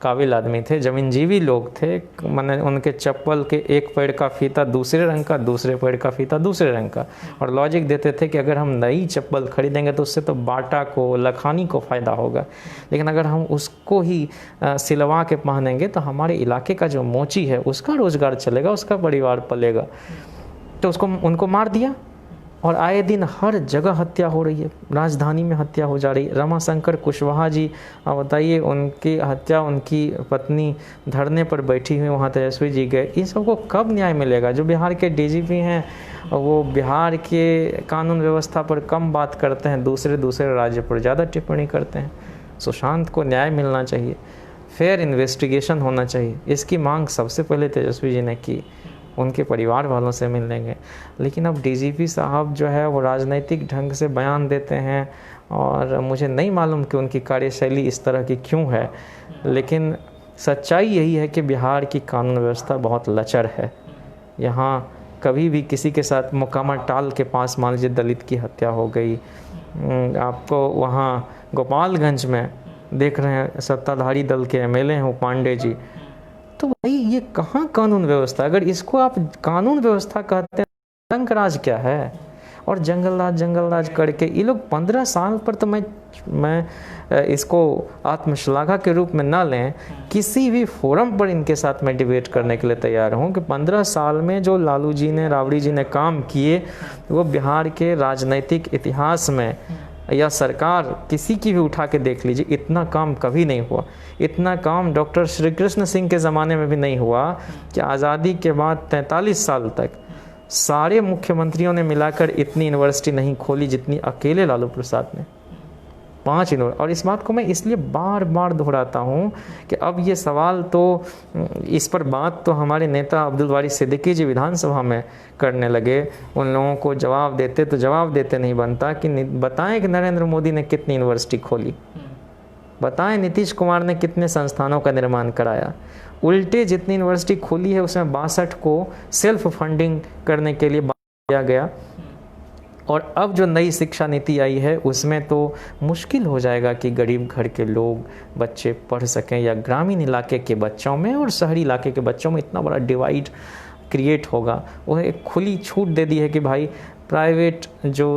काबिल आदमी थे, जमीनजीवी लोग थे। मैंने उनके चप्पल के एक पैर का फीता दूसरे रंग का, दूसरे पैर का फीता दूसरे रंग का, और लॉजिक देते थे कि अगर हम नई चप्पल खरीदेंगे तो उससे तो बाटा को, लखानी को फ़ायदा होगा, लेकिन अगर हम उसको ही सिलवा के पहनेंगे तो हमारे इलाके का जो मोची है उसका रोज़गार चलेगा, उसका परिवार पलेगा। तो उनको मार दिया। और आए दिन हर जगह हत्या हो रही है, राजधानी में हत्या हो जा रही है। रमाशंकर कुशवाहा जी, आप बताइए, उनकी हत्या, उनकी पत्नी धरने पर बैठी हुई, वहाँ तेजस्वी जी गए। इन सबको कब न्याय मिलेगा? जो बिहार के डीजीपी हैं वो बिहार के कानून व्यवस्था पर कम बात करते हैं, दूसरे राज्य पर ज़्यादा टिप्पणी करते हैं। सुशांत को न्याय मिलना चाहिए, फेयर इन्वेस्टिगेशन होना चाहिए। इसकी मांग सबसे पहले तेजस्वी जी ने की, उनके परिवार वालों से मिल लेंगे। लेकिन अब डीजीपी साहब जो है वो राजनीतिक ढंग से बयान देते हैं, और मुझे नहीं मालूम कि उनकी कार्यशैली इस तरह की क्यों है, लेकिन सच्चाई यही है कि बिहार की कानून व्यवस्था बहुत लचर है। यहाँ कभी भी किसी के साथ, मोकामा टाल के पास मान लीजिए दलित की हत्या हो गई, आपको वहाँ गोपालगंज में देख रहे हैं सत्ताधारी दल के एमएलए हैं पांडे जी। तो भाई ये कहाँ कानून व्यवस्था? अगर इसको आप कानून व्यवस्था कहते हैं, आतंक राज क्या है? और जंगल राज करके ये लोग 15 साल पर, तो मैं इसको आत्मश्लाघा के रूप में ना लें, किसी भी फोरम पर इनके साथ मैं डिबेट करने के लिए तैयार हूँ कि 15 साल में जो लालू जी ने, राबड़ी जी ने काम किए, वो बिहार के राजनीतिक इतिहास में, या सरकार किसी की भी उठा के देख लीजिए, इतना काम कभी नहीं हुआ। इतना काम डॉक्टर श्री कृष्ण सिंह के ज़माने में भी नहीं हुआ कि आज़ादी के बाद 43 साल तक सारे मुख्यमंत्रियों ने मिलाकर इतनी यूनिवर्सिटी नहीं खोली जितनी अकेले लालू प्रसाद ने, 5 यूनिवर्सिटी। और इस बात को मैं इसलिए बार बार दोहराता हूँ कि अब ये सवाल तो, इस पर बात तो हमारे नेता अब्दुल बारी सिद्दीकी जी विधानसभा में करने लगे। उन लोगों को जवाब देते नहीं बनता कि बताएं कि नरेंद्र मोदी ने कितनी यूनिवर्सिटी खोली, बताएं नीतीश कुमार ने कितने संस्थानों का निर्माण कराया। उल्टे जितनी यूनिवर्सिटी खोली है उसमें 62 को सेल्फ फंडिंग करने के लिए दिया गया। और अब जो नई शिक्षा नीति आई है उसमें तो मुश्किल हो जाएगा कि गरीब घर के लोग, बच्चे पढ़ सकें, या ग्रामीण इलाके के बच्चों में और शहरी इलाके के बच्चों में इतना बड़ा डिवाइड क्रिएट होगा। वो एक खुली छूट दे दी है कि भाई प्राइवेट जो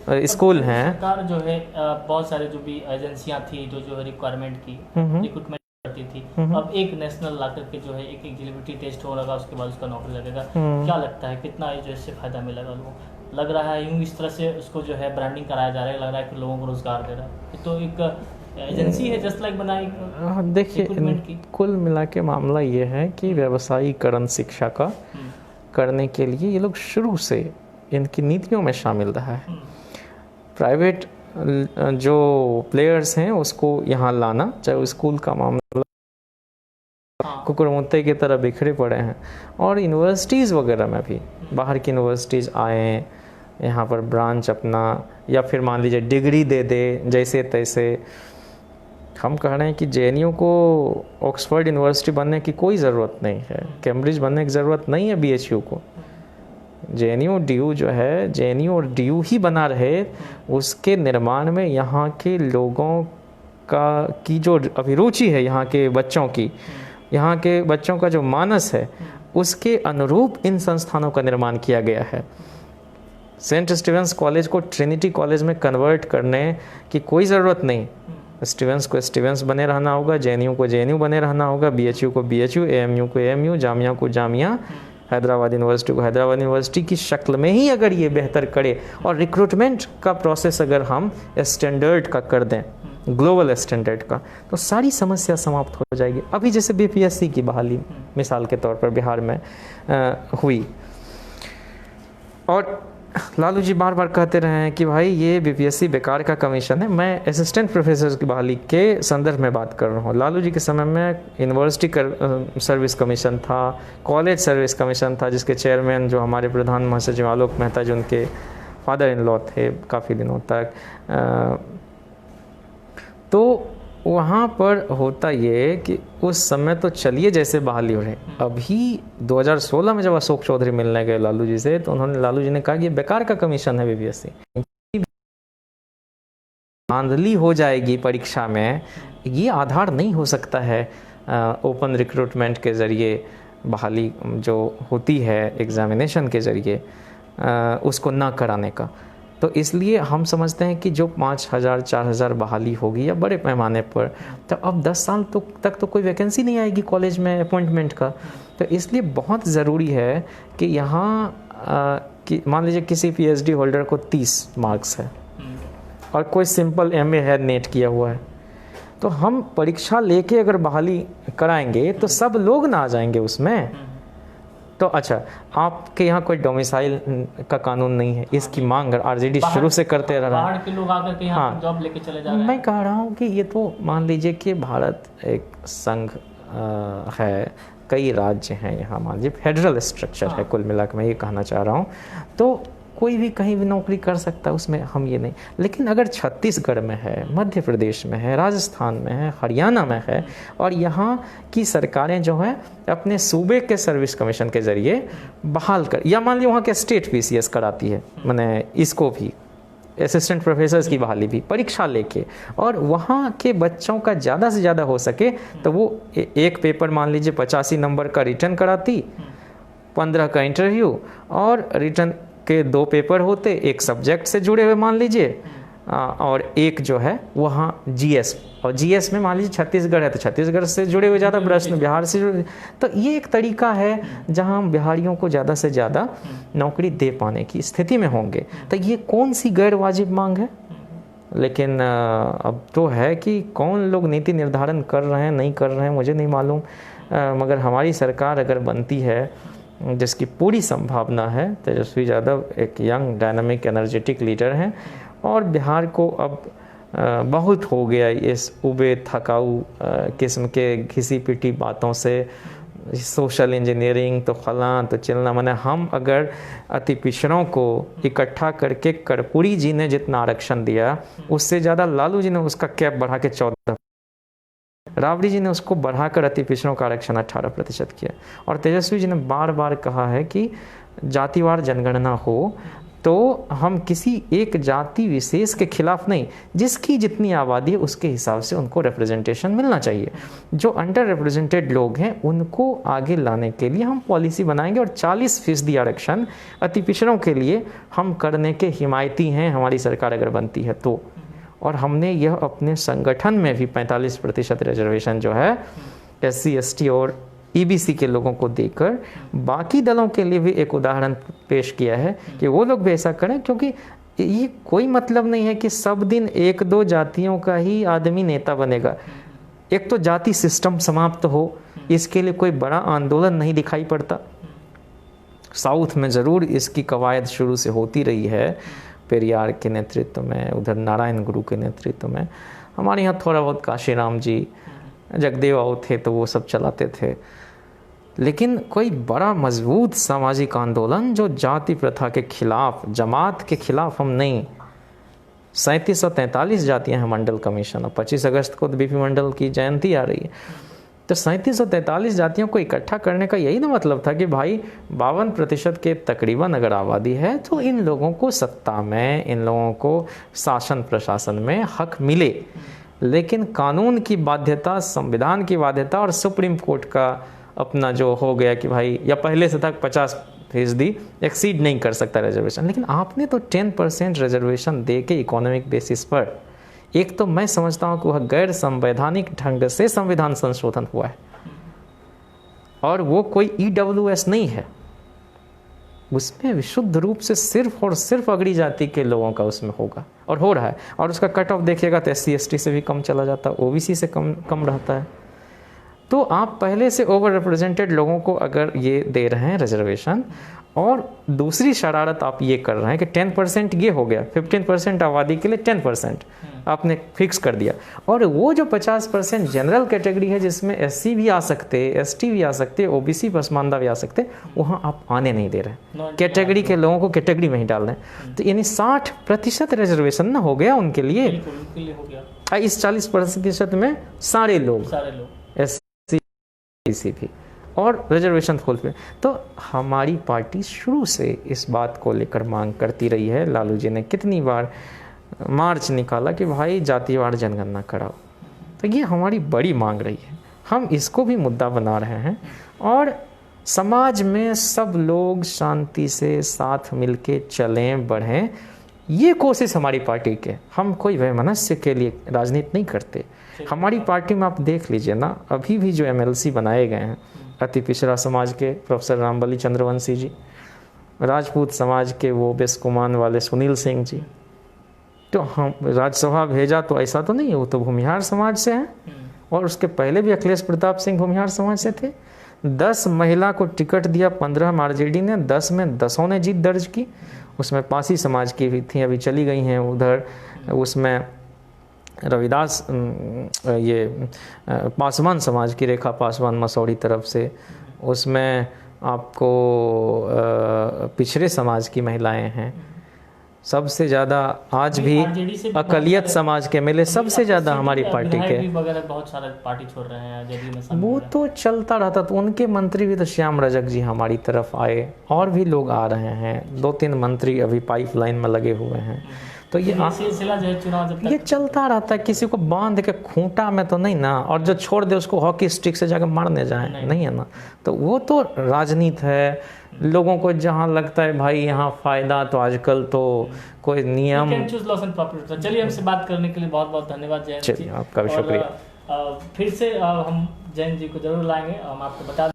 स्कूल हैं, सरकार जो है बहुत सारे जो भी एजेंसियां थी जो रिक्वायरमेंट की रिक्रूटमेंट करती थी, अब एक नेशनल ला करके जो है एक एलिजिबिलिटी टेस्ट हो लगा, उसके बाद उसका नौकरी लगेगा। क्या लगता है कितना जो इससे फायदा मिलेगा लोगों? लग रहा है यूं इस तरह से उसको जो है ब्रांडिंग कराया जा रहा है, लग रहा है कि लोगों को रोजगार दे रहा है। तो एक एजेंसी है जस्ट लाइक बनाई। देखिए कुल मिला के मामला ये है कि व्यवसायीकरण शिक्षा का करने के लिए ये लोग शुरू से इनकी नीतियों में शामिल रहा है। प्राइवेट जो प्लेयर्स हैं उसको यहाँ लाना, चाहे वो स्कूल का मामला, कुकुरमुत्ते की तरह बिखरे पड़े हैं। और यूनिवर्सिटीज़ वगैरह में भी बाहर की यूनिवर्सिटीज़ आए, यहाँ पर ब्रांच अपना, या फिर मान लीजिए डिग्री दे दे जैसे तैसे। हम कह रहे हैं कि जेएनयू को ऑक्सफोर्ड यूनिवर्सिटी बनने की कोई ज़रूरत नहीं है, कैम्ब्रिज बनने की ज़रूरत नहीं है बीएचयू को। जेएनयू डीयू जो है, जेएनयू और डीयू ही बना रहे, उसके निर्माण में यहाँ के लोगों की जो अभिरुचि है, यहाँ के बच्चों की, यहाँ के बच्चों का जो मानस है, उसके अनुरूप इन संस्थानों का निर्माण किया गया है। सेंट स्टीवेंस कॉलेज को ट्रिनिटी कॉलेज में कन्वर्ट करने की कोई ज़रूरत नहीं। स्टीवेंस को स्टीवेंस बने रहना होगा, जेएनयू को जेएनयू बने रहना होगा, बीएचयू को बीएचयू, एएमयू को एएमयू, जामिया को जामिया, हैदराबाद यूनिवर्सिटी को हैदराबाद यूनिवर्सिटी की शक्ल में ही अगर ये बेहतर करे, और रिक्रूटमेंट का प्रोसेस अगर हम स्टैंडर्ड का कर दें, ग्लोबल स्टैंडर्ड का, तो सारी समस्या समाप्त हो जाएगी। अभी जैसे बीपीएससी की बहाली मिसाल के तौर पर बिहार में हुई, और लालू जी बार बार कहते रहे हैं कि भाई ये बीपीएससी बेकार का कमीशन है। मैं असिस्टेंट प्रोफेसर की बहाली के संदर्भ में बात कर रहा हूँ। लालू जी के समय में यूनिवर्सिटी सर्विस कमीशन था, कॉलेज सर्विस कमीशन था, जिसके चेयरमैन जो हमारे प्रधान महासचिव आलोक मेहता जी, उनके फादर इन लॉ थे काफ़ी दिनों तक। तो वहाँ पर होता ये कि उस समय तो चलिए जैसे बहाली हो रही। अभी 2016 में जब अशोक चौधरी मिलने गए लालू जी से, तो लालू जी ने कहा कि ये बेकार का कमीशन है बीपीएससी, धांधली हो जाएगी परीक्षा में, ये आधार नहीं हो सकता है ओपन रिक्रूटमेंट के ज़रिए बहाली जो होती है एग्जामिनेशन के ज़रिए उसको ना कराने का। तो इसलिए हम समझते हैं कि जो 5,000 4,000 बहाली होगी या बड़े पैमाने पर, तो अब 10 साल तक तो कोई वैकेंसी नहीं आएगी कॉलेज में अपॉइंटमेंट का। तो इसलिए बहुत ज़रूरी है कि यहाँ कि मान लीजिए किसी पीएचडी होल्डर को 30 मार्क्स है और कोई सिंपल एमए है, नेट किया हुआ है, तो हम परीक्षा लेके अगर बहाली कराएंगे तो सब लोग ना आ जाएंगे उसमें। तो अच्छा, आपके यहाँ कोई डोमिसाइल का कानून नहीं है, इसकी मांग आरजेडी शुरू से करते रहा बाहर के लोग आकर के यहाँ हाँ, जॉब लेके चले जा रहे हैं। मैं कह रहा हूँ कि ये तो मान लीजिए कि भारत एक संघ है, कई राज्य हैं यहाँ, मान लीजिए फेडरल स्ट्रक्चर है, कुल मिलाकर मैं ये कहना चाह रहा हूँ। तो कोई भी कहीं भी नौकरी कर सकता है, उसमें हम ये नहीं। लेकिन अगर छत्तीसगढ़ में है, मध्य प्रदेश में है, राजस्थान में है, हरियाणा में है, और यहाँ की सरकारें जो हैं अपने सूबे के सर्विस कमीशन के ज़रिए बहाल कर, या मान लीजिए वहाँ के स्टेट पीसीएस कराती है, मैंने इसको भी असिस्टेंट प्रोफेसर्स की बहाली भी परीक्षा लेके, और वहाँ के बच्चों का ज़्यादा से ज़्यादा हो सके तो वो एक पेपर मान लीजिए 85 नंबर का रिटर्न कराती, 15 का इंटरव्यू, और रिटर्न के 2 पेपर होते, एक सब्जेक्ट से जुड़े हुए मान लीजिए, और एक जो है वहाँ जीएस, और जीएस में मान लीजिए छत्तीसगढ़ है तो छत्तीसगढ़ से जुड़े हुए ज़्यादा प्रश्न, बिहार से जुड़े। तो ये एक तरीका है जहाँ हम बिहारियों को ज़्यादा से ज़्यादा नौकरी दे पाने की स्थिति में होंगे। तो ये कौन सी गैर वाजिब मांग है? लेकिन अब तो है कि कौन लोग नीति निर्धारण कर रहे हैं नहीं कर रहे हैं मुझे नहीं मालूम, मगर हमारी सरकार अगर बनती है, जिसकी पूरी संभावना है, तेजस्वी यादव एक यंग डायनामिक एनर्जेटिक लीडर हैं, और बिहार को अब बहुत हो गया इस उबे थकाऊ किस्म के घिसी पिटी बातों से, सोशल इंजीनियरिंग तो फलां तो चिलना, माने हम अगर अति पिछड़ों को इकट्ठा करके कर्पूरी जी ने जितना आरक्षण दिया, उससे ज़्यादा लालू जी ने उसका कैप बढ़ा के 14, राबड़ी जी ने उसको बढ़ाकर अति पिछड़ों का आरक्षण 18% किया, और तेजस्वी जी ने बार बार कहा है कि जातिवार जनगणना हो तो हम किसी एक जाति विशेष के खिलाफ नहीं, जिसकी जितनी आबादी है उसके हिसाब से उनको रिप्रेजेंटेशन मिलना चाहिए। जो अंडर रिप्रेजेंटेड लोग हैं उनको आगे लाने के लिए हम पॉलिसी बनाएंगे, और 40% आरक्षण अति पिछड़ों के लिए हम करने के हिमायती हैं, हमारी सरकार अगर बनती है तो। और हमने यह अपने संगठन में भी 45% रिजर्वेशन जो है SC ST और EBC के लोगों को देकर बाकी दलों के लिए भी एक उदाहरण पेश किया है कि वो लोग भी ऐसा करें, क्योंकि ये कोई मतलब नहीं है कि सब दिन 1-2 जातियों का ही आदमी नेता बनेगा। एक तो जाति सिस्टम समाप्त हो, इसके लिए कोई बड़ा आंदोलन नहीं दिखाई पड़ता। साउथ में ज़रूर इसकी कवायद शुरू से होती रही है, पेरियार के नेतृत्व में, उधर नारायण गुरु के नेतृत्व में। हमारे यहाँ थोड़ा बहुत काशीराम जी, जगदेव आओ थे तो वो सब चलाते थे, लेकिन कोई बड़ा मजबूत सामाजिक आंदोलन जो जाति प्रथा के खिलाफ, जमात के खिलाफ हम नहीं। 3743 जातियाँ हैं मंडल कमीशन, और 25 अगस्त को बीपी मंडल की जयंती आ रही है, तो 3743 जातियों को इकट्ठा करने का यही ना मतलब था कि भाई 52% के तकरीबन अगर आबादी है तो इन लोगों को सत्ता में, इन लोगों को शासन प्रशासन में हक मिले। लेकिन कानून की बाध्यता, संविधान की बाध्यता और सुप्रीम कोर्ट का अपना जो हो गया कि भाई या पहले से तक 50% एक्सीड नहीं कर सकता रिजर्वेशन। लेकिन आपने तो 10% रिजर्वेशन दे के इकोनॉमिक बेसिस पर, एक तो मैं समझता हूँ कि वह गैर संवैधानिक ढंग से संविधान संशोधन हुआ है, और वो कोई EWS नहीं है, उसमें विशुद्ध रूप से सिर्फ और सिर्फ अगड़ी जाति के लोगों का उसमें होगा, और हो रहा है। और उसका कट ऑफ देखिएगा तो SC ST से भी कम चला जाता है, OBC से कम रहता है। तो आप पहले से ओवर रिप्रेजेंटेड लोगों को अगर ये दे रहे हैं रिजर्वेशन, और दूसरी शरारत आप ये कर रहे हैं कि 10% ये हो गया, 15% आबादी के लिए 10% आपने फिक्स कर दिया, और वो जो 50% जनरल कैटेगरी है जिसमें SC भी आ सकते, ST भी आ सकते, OBC पसमानदा भी आ सकते, वहाँ आप आने नहीं दे रहे, कैटेगरी के लोगों को कैटेगरी में ही डाल रहे हैं। तो यानी 60% रिजर्वेशन ना हो गया उनके लिए, हो गया। इस 40% में सारे लोग SC भी और रिजर्वेशन फुल पे। तो हमारी पार्टी शुरू से इस बात को लेकर मांग करती रही है। लालू जी ने कितनी बार मार्च निकाला कि भाई जातिवार जनगणना कराओ, तो ये हमारी बड़ी मांग रही है, हम इसको भी मुद्दा बना रहे हैं, और समाज में सब लोग शांति से साथ मिलके चलें बढ़ें, ये कोशिश हमारी पार्टी के। हम कोई वैमनस्य के लिए राजनीति नहीं करते। हमारी पार्टी में आप देख लीजिए ना, अभी भी जो MLC बनाए गए हैं अति पिछड़ा समाज के, प्रोफेसर रामबली चंद्रवंशी जी, राजपूत समाज के वो बेस्कुमान वाले सुनील सिंह जी, तो हम राज्यसभा भेजा तो ऐसा तो नहीं है, वो तो भूमिहार समाज से हैं। और उसके पहले भी अखिलेश प्रताप सिंह भूमिहार समाज से थे। 10 महिला को टिकट दिया, 15 आरजेडी ने, 10 में 10 ने जीत दर्ज की। उसमें पासी समाज की भी थी, अभी चली गई हैं उधर। उसमें रविदास ये पासवान समाज की, रेखा पासवान मसौड़ी तरफ से। उसमें आपको पिछड़े समाज की महिलाएं हैं। सबसे ज़्यादा आज भी अकलियत समाज के मिले सबसे ज़्यादा हमारी पार्टी के वगैरह बहुत सारे पार्टी छोड़ रहे हैं जेडीयू में शामिल वो तो चलता रहता। तो उनके मंत्री भी तो श्याम रजक जी हमारी तरफ आए, और भी लोग आ रहे हैं। 2-3 मंत्री अभी पाइपलाइन में लगे हुए हैं। तो ये सिलसिला जो है चुनाव जब ये चलता रहता है। किसी को बांध के खूंटा में तो नहीं ना, और जो छोड़ दे उसको हॉकी स्टिक से जाकर मारने जाए, नहीं है ना। तो वो तो राजनीति है। लोगों को जहाँ लगता है भाई यहाँ फायदा, तो आजकल तो कोई नियम। चलिए, हमसे बात करने के लिए बहुत बहुत धन्यवाद जयंत जी। आपका भी शुक्रिया। फिर से हम जयंत जी को जरूर लाएंगे। हम आपको बता